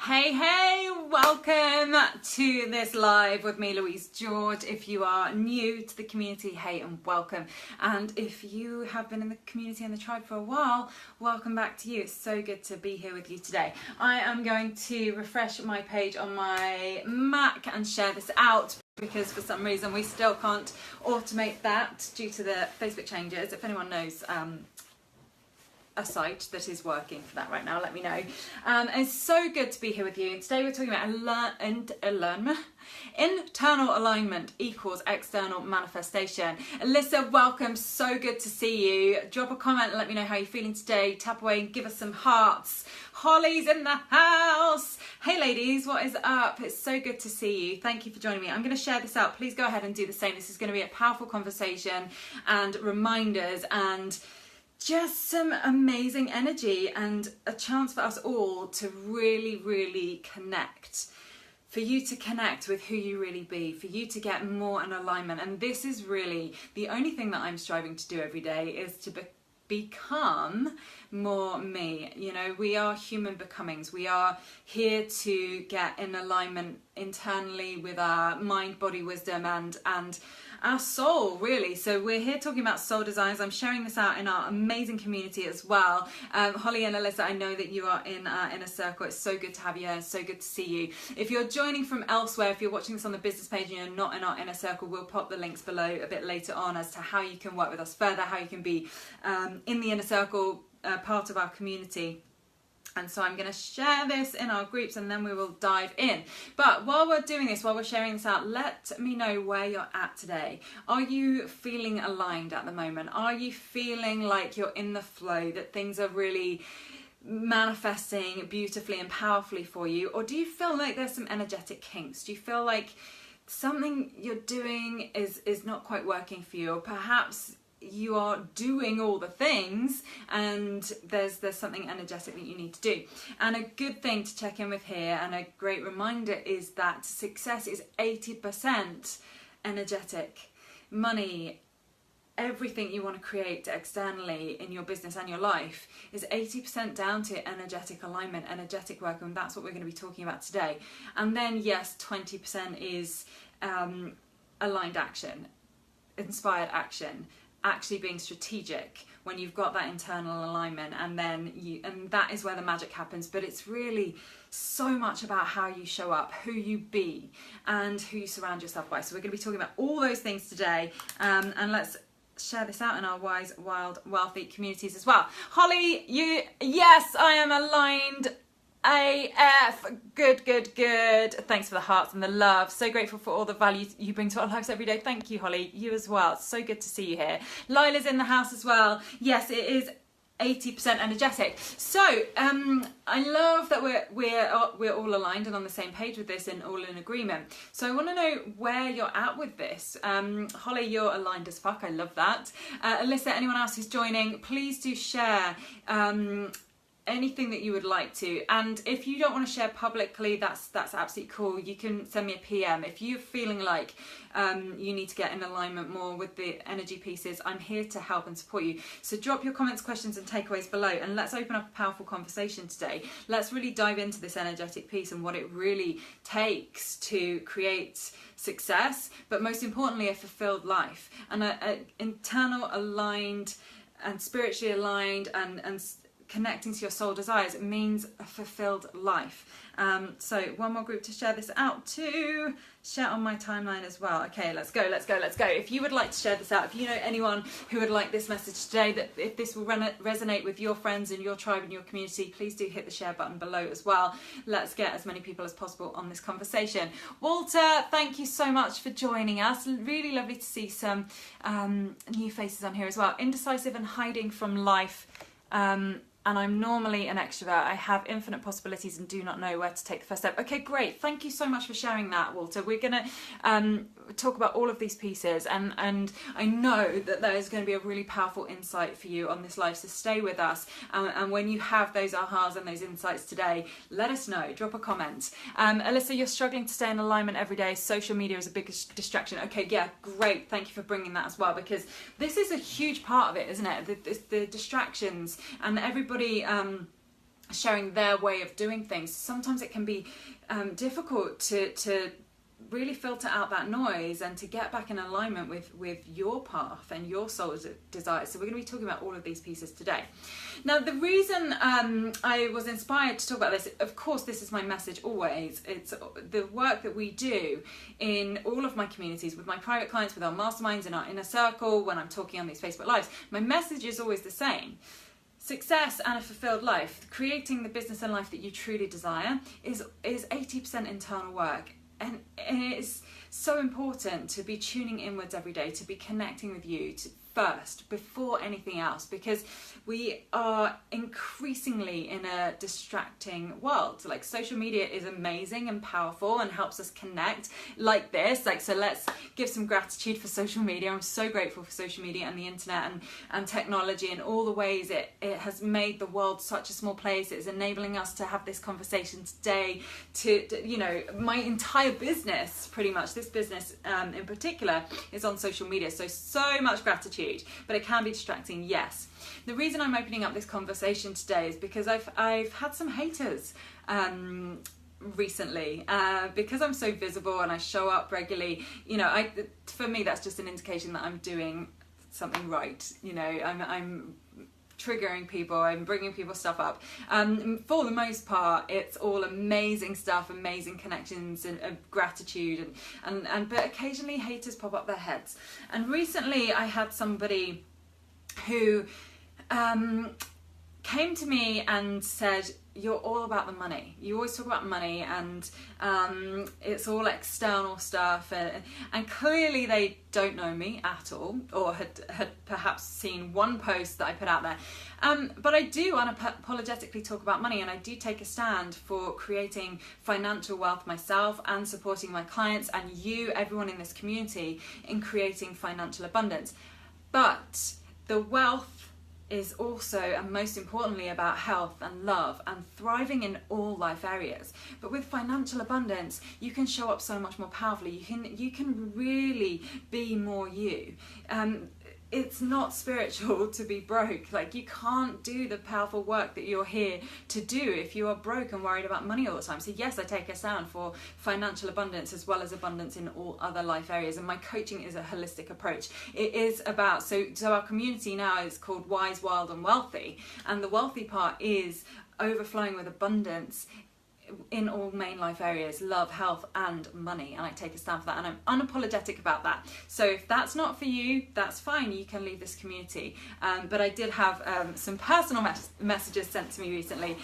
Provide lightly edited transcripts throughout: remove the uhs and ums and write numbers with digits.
Hey, welcome to this live with me, Louise George. If you are new to the community, hey and welcome. And if you have been in the community and the tribe for a while, welcome back to you. It's so good to be here with you today. I am going to refresh my page on my Mac and share this out, because for some reason we still can't automate that due to the Facebook changes. If anyone knows a site that is working for that right now, let me know. It's so good to be here with you. And today we're talking about internal alignment equals external manifestation. Alyssa, welcome, so good to see you. Drop a comment and let me know how you're feeling today. Tap away and give us some hearts. Holly's in the house. Hey ladies, what is up? It's so good to see you. Thank you for joining me. I'm going to share this out. Please go ahead and do the same. This is going to be a powerful conversation and reminders and just some amazing energy and a chance for us all to really connect. For you to connect with who you really be, for you to get more in alignment. And this is really the only thing that I'm striving to do every day, is to become more me. You know, we are human becomings. We are here to get in alignment internally with our mind, body, wisdom and our soul, really. So we're here talking about soul designs. I'm sharing this out in our amazing community as well. Holly and Alyssa, I know that you are in our inner circle. It's so good to have you here. It's so good to see you. If you're joining from elsewhere, if you're watching this on the business page and you're not in our inner circle, we'll pop the links below a bit later on as to how you can work with us further, how you can be in the inner circle, part of our community. And so I'm going to share this in our groups and then we will dive in. But while we're doing this, while we're sharing this out, let me know where you're at today. Are you feeling aligned at the moment? Are you feeling like you're in the flow, that things are really manifesting beautifully and powerfully for you? Or do you feel like there's some energetic kinks? Do you feel like something you're doing is not quite working for you? Or perhaps you are doing all the things and there's something energetic that you need to do. And a good thing to check in with here, and a great reminder, is that success is 80% energetic. Money, everything you want to create externally in your business and your life is 80% down to energetic alignment, energetic work, and that's what we're going to be talking about today. And then yes, 20% is aligned action, inspired action, actually being strategic when you've got that internal alignment, and that is where the magic happens. But it's really so much about how you show up, who you be, and who you surround yourself by. So we're going to be talking about all those things today, and let's share this out in our wise, wild, wealthy communities as well. Holly, yes, I am aligned AF. Good. Thanks for the hearts and the love. So grateful for all the value you bring to our lives every day. Thank you, Holly. You as well. It's so good to see you here. Lila's in the house as well. Yes, it is 80% energetic. So I love that we're all aligned and on the same page with this and all in agreement. So I want to know where you're at with this. Holly, you're aligned as fuck. I love that. Alyssa, anyone else who's joining, please do share anything that you would like to. And if you don't want to share publicly, that's absolutely cool. You can send me a PM if you're feeling like you need to get in alignment more with the energy pieces. I'm here to help and support you. So drop your comments, questions and takeaways below, and let's open up a powerful conversation today. Let's really dive into this energetic piece and what it really takes to create success, but most importantly a fulfilled life, and a internal aligned and spiritually aligned and connecting to your soul desires. It means a fulfilled life. So one more group to share this out to. Share on my timeline as well. Okay, let's go. If you would like to share this out, if you know anyone who would like this message today, that if this will resonate with your friends and your tribe and your community, please do hit the share button below as well. Let's get as many people as possible on this conversation. Walter, thank you so much for joining us. Really lovely to see some new faces on here as well. Indecisive and hiding from life. And I'm normally an extrovert. I have infinite possibilities and do not know where to take the first step. Okay, great. Thank you so much for sharing that, Walter. We're going to talk about all of these pieces, and I know that there is going to be a really powerful insight for you on this live, so stay with us. And when you have those ahas and those insights today, let us know. Drop a comment. Alyssa, you're struggling to stay in alignment every day. Social media is a big distraction. Okay, yeah, great. Thank you for bringing that as well, because this is a huge part of it, isn't it? The distractions, and everybody sharing their way of doing things. Sometimes it can be difficult to really filter out that noise and to get back in alignment with your path and your soul's desires. So we're going to be talking about all of these pieces today. Now, the reason I was inspired to talk about this, of course, this is my message always. It's the work that we do in all of my communities, with my private clients, with our masterminds, in our inner circle, when I'm talking on these Facebook Lives. My message is always the same. Success and a fulfilled life, creating the business and life that you truly desire, is 80% internal work. And it's so important to be tuning inwards every day, to be connecting with you first before anything else, because we are increasingly in a distracting world. Like, social media is amazing and powerful and helps us connect like this. So let's give some gratitude for social media. I'm so grateful for social media and the internet and technology and all the ways it has made the world such a small place. It is enabling us to have this conversation today, to my entire business, pretty much this business in particular, is on social media. So much gratitude. But it can be distracting, yes. The reason I'm opening up this conversation today is because I've had some haters recently, because I'm so visible and I show up regularly. For me, that's just an indication that I'm doing something right. I'm triggering people, I'm bringing people's stuff up. For the most part, it's all amazing stuff, amazing connections and gratitude, but occasionally haters pop up their heads. And recently I had somebody who came to me and said, "You're all about the money. You always talk about money, and it's all external stuff." And clearly they don't know me at all, or had perhaps seen one post that I put out there. But I do unapologetically talk about money, and I do take a stand for creating financial wealth myself and supporting my clients and you, everyone in this community, in creating financial abundance. But the wealth is also, and most importantly, about health and love and thriving in all life areas. But with financial abundance, you can show up so much more powerfully. You can really be more you. It's not spiritual to be broke. Like, you can't do the powerful work that you're here to do if you are broke and worried about money all the time. So yes, I take a stand for financial abundance as well as abundance in all other life areas. And my coaching is a holistic approach. It is about, so our community now is called Wise, Wild and Wealthy. And the wealthy part is overflowing with abundance in all main life areas: love, health and money. And I take a stand for that, and I'm unapologetic about that. So if that's not for you, that's fine, you can leave this community. But I did have some personal messages sent to me recently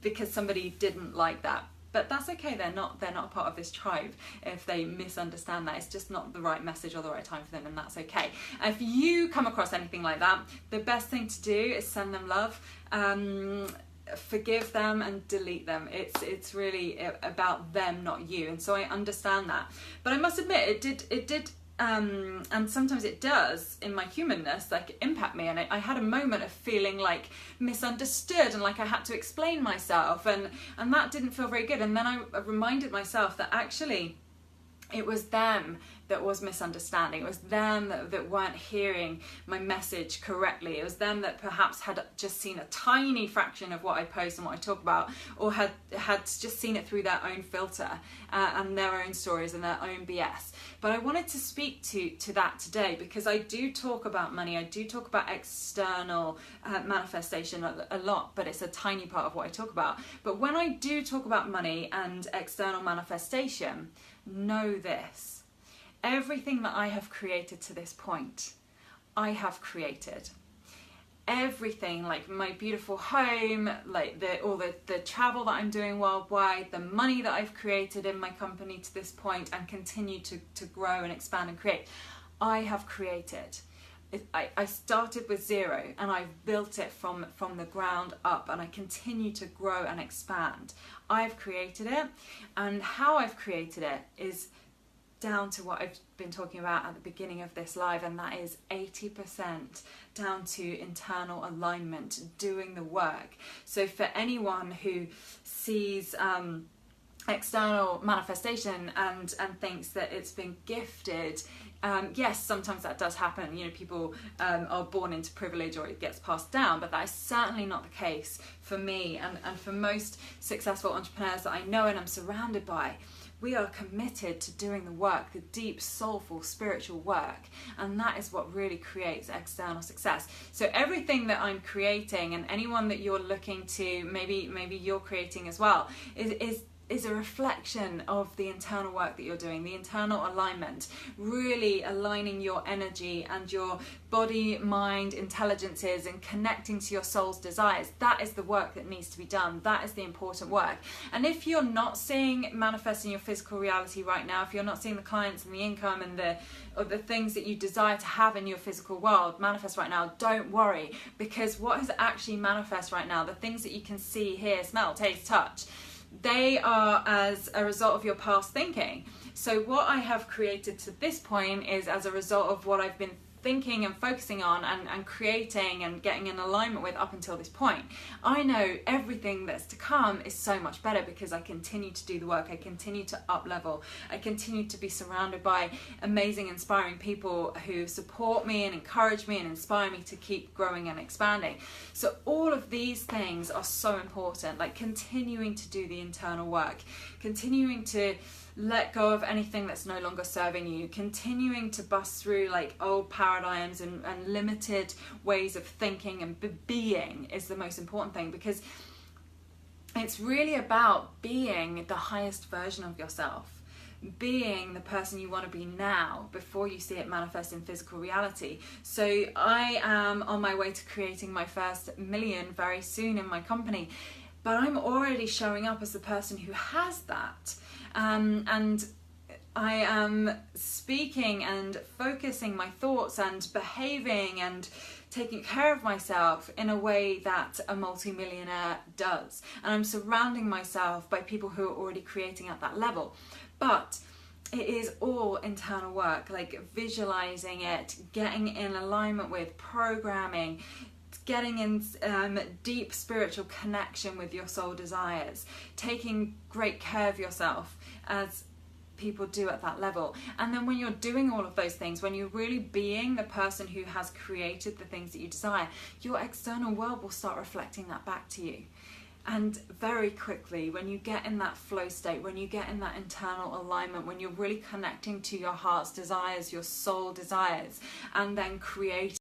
because somebody didn't like that. But that's okay, they're not a part of this tribe if they misunderstand that. It's just not the right message or the right time for them, and that's okay. If you come across anything like that, the best thing to do is send them love. Forgive them and delete them. It's really about them, not you. And so I understand that, but I must admit it did and sometimes it does in my humanness, like, impact me. And I had a moment of feeling like misunderstood and like I had to explain myself, and that didn't feel very good. And then I reminded myself that actually it was them that was misunderstanding. It was them that weren't hearing my message correctly. It was them that perhaps had just seen a tiny fraction of what I post and what I talk about, or had just seen it through their own filter and their own stories and their own BS. But I wanted to speak to that today, because I do talk about money. I do talk about external manifestation a lot, but it's a tiny part of what I talk about. But when I do talk about money and external manifestation, know this: everything that I have created to this point, I have created. Everything, like my beautiful home, like all the travel that I'm doing worldwide, the money that I've created in my company to this point and continue to grow and expand and create, I have created. I started with zero and I've built it from the ground up, and I continue to grow and expand. I've created it, and how I've created it is down to what I've been talking about at the beginning of this live, and that is 80% down to internal alignment, doing the work. So for anyone who sees external manifestation and thinks that it's been gifted, yes, sometimes that does happen. You know, people are born into privilege or it gets passed down, but that is certainly not the case for me and for most successful entrepreneurs that I know and I'm surrounded by. We are committed to doing the work, the deep, soulful, spiritual work, and that is what really creates external success. So everything that I'm creating, and anyone that you're looking to, maybe you're creating as well, is a reflection of the internal work that you're doing, the internal alignment, really aligning your energy and your body, mind, intelligences and connecting to your soul's desires. That is the work that needs to be done. That is the important work. And if you're not seeing manifest in your physical reality right now, if you're not seeing the clients and the income and the things that you desire to have in your physical world manifest right now, don't worry, because what is actually manifest right now, the things that you can see, hear, smell, taste, touch, they are as a result of your past thinking. So what I have created to this point is as a result of what I've been thinking and focusing on and creating and getting in alignment with up until this point. I know everything that's to come is so much better because I continue to do the work, I continue to up level, I continue to be surrounded by amazing, inspiring people who support me and encourage me and inspire me to keep growing and expanding. So all of these things are so important, like continuing to do the internal work, continuing to let go of anything that's no longer serving you, continuing to bust through like old paradigms and limited ways of thinking and being is the most important thing, because it's really about being the highest version of yourself, being the person you want to be now before you see it manifest in physical reality. So I am on my way to creating my first million very soon in my company, but I'm already showing up as the person who has that. And I am speaking and focusing my thoughts and behaving and taking care of myself in a way that a multi-millionaire does. And I'm surrounding myself by people who are already creating at that level. But it is all internal work, like visualizing it, getting in alignment with programming, getting in deep spiritual connection with your soul desires, taking great care of yourself as people do at that level. And then when you're doing all of those things, when you're really being the person who has created the things that you desire, your external world will start reflecting that back to you. And very quickly, when you get in that flow state, when you get in that internal alignment, when you're really connecting to your heart's desires, your soul desires, and then creating